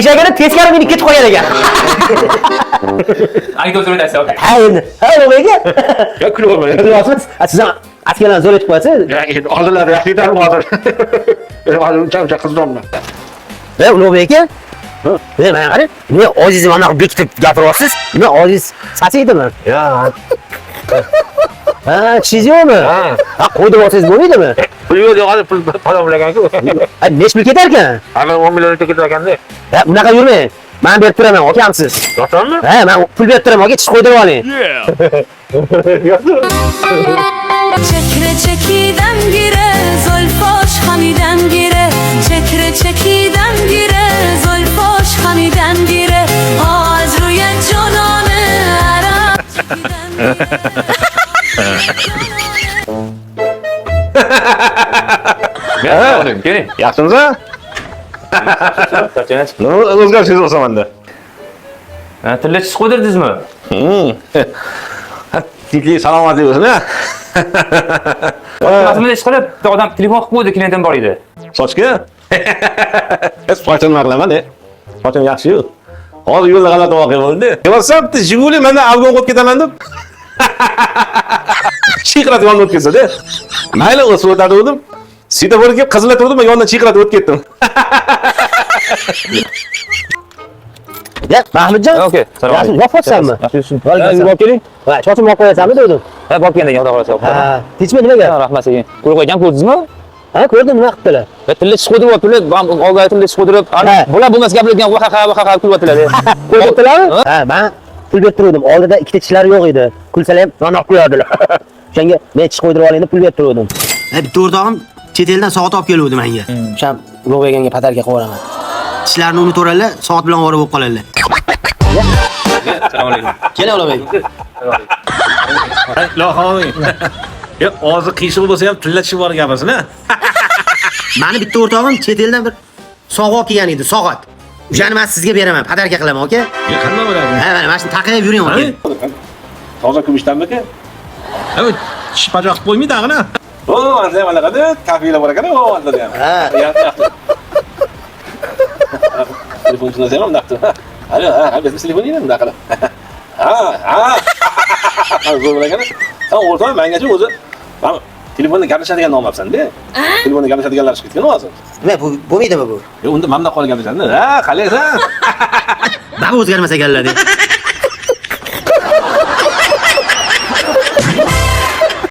eshagini teskari minib ketib qolgan ekan. Anekdotni aytasiz, okey. Ha endi. Ha o'g'liga. Ya kulib olmaydi. Kulyapsiz. Siz askarlarni zo'r etib qo'yasiz. Ya endi oldinlar yaxshidan hozir. Hozir uncha qizdomman. Ulug'bek aka. Men qarang, men ojiz mana bekitib gapiryapsiz. Men ojiz sachiydimi? Ya. Ha, chishingiz yo'qmi? Ha, qo'yib olsangiz bo'lmaydimi? Pul yo'q, hozir pul pulom bilagan-ku. Ha, necha pul ketar ekan? Ana 10 million ketar ekanda. Ha, unaqa yurmang. Men berib turaman, akamsiz. Yo'qmi? Ha, men pul berib turaman, aka, chish qo'ydirib oling. چکره چکیدم گیره زلفاش خمیدم گیره چکره چکیدم گیره زلفاش خمیدم گیره از روی جنان عرب Oğlum, gelin. Yaxshimisiz? Nima o'zgarishingiz bo'lsa menda. Tilla chish qo'ydirdingizmi? Tinchlik salomatlik bo'lsin, ha? Mazmunda ish qilib, bitta odam telefon qilib qo'ydi, klientim bor edi. Sochga? Sochimni qilaman-da. Sochim yaxshi-yu. Hozir yo'lda g'alati voqea bo'ldi. Ko'rsam, Jiguli menda Afg'onga o'tib ketaman deb. Chiyqirab yonib o'tib ketsa-da. Mayli, o'sib o'tadi dedim. Svetoforga kelib qizilatib turdim, men yondan chiyqirab o'tib ketdim. Ya, Mahmudjon. Okey, salom alaykum. Yopibsanmi? Yaxshi. Olib keling. Ha, chochim olib qo'yasanmi dedim. Ha, borib keldim, xudo xolasa. Ha, tinchmi nimaga? Rahmat senga. Ko'rib qo'ygan ko'rdingizmi? Ha, ko'rdim, nima qildilar? Tilla chish qo'ydirib, olga tilla chish qo'ydirib, bular bo'lmas gaplarga vaqa kulyaptilar. Qo'yibdilarmi? Ha, men pul berib turdim. Oldida ikkita tishlari yo'q edi. Kulsalar ham nonoq qo'yardilar. O'shanga men tish qo'ydirib olaylik deb pul berib turdim. Ha, bitta o'rtog'im chet eldan soat olib keluvdi menga. O'sha Ulug'bekanga patarga qo'yaraman. Tishlarini unutvoradilar, soat bilan ovora bo'lib qoladilar. Assalomu alaykum. Keling Ulug'bek. Lohoy. Ya, og'zi qiyshiq bo'lsa ham tilla tishi bor gapirsin-a? Mani bitta o'rtog'im chet eldan bir sovg'a olib kelgan edi, soat. O'shani men sizga beraman, patarka qilaman, aka. Ya, qanday bo'ladi? Ha, mana shuni taqib yuring, aka. Toza kumushdanmi-ku? Ha, tish pajoq qilib qo'ymaydi ag'ina. O, ancha mana qada, kafelar bor ekan, o, anda ham. Ha. Telefonchilar ham undaqdi. Alo, ha, biz telefoningni bunday qilib. Ha. Zo'r bo'lagan. Sen o'rtoq mengacha o'zi telefonda gaplashadigan nomabsan-da. Telefonda gaplashadiganlar chiqib ketgan hozir. Nima bu bo'lmaydimi bu? Yo, unda mamda qolgan ekan. Ha, qalaysan? Nima o'zgarmas ekanlar deb.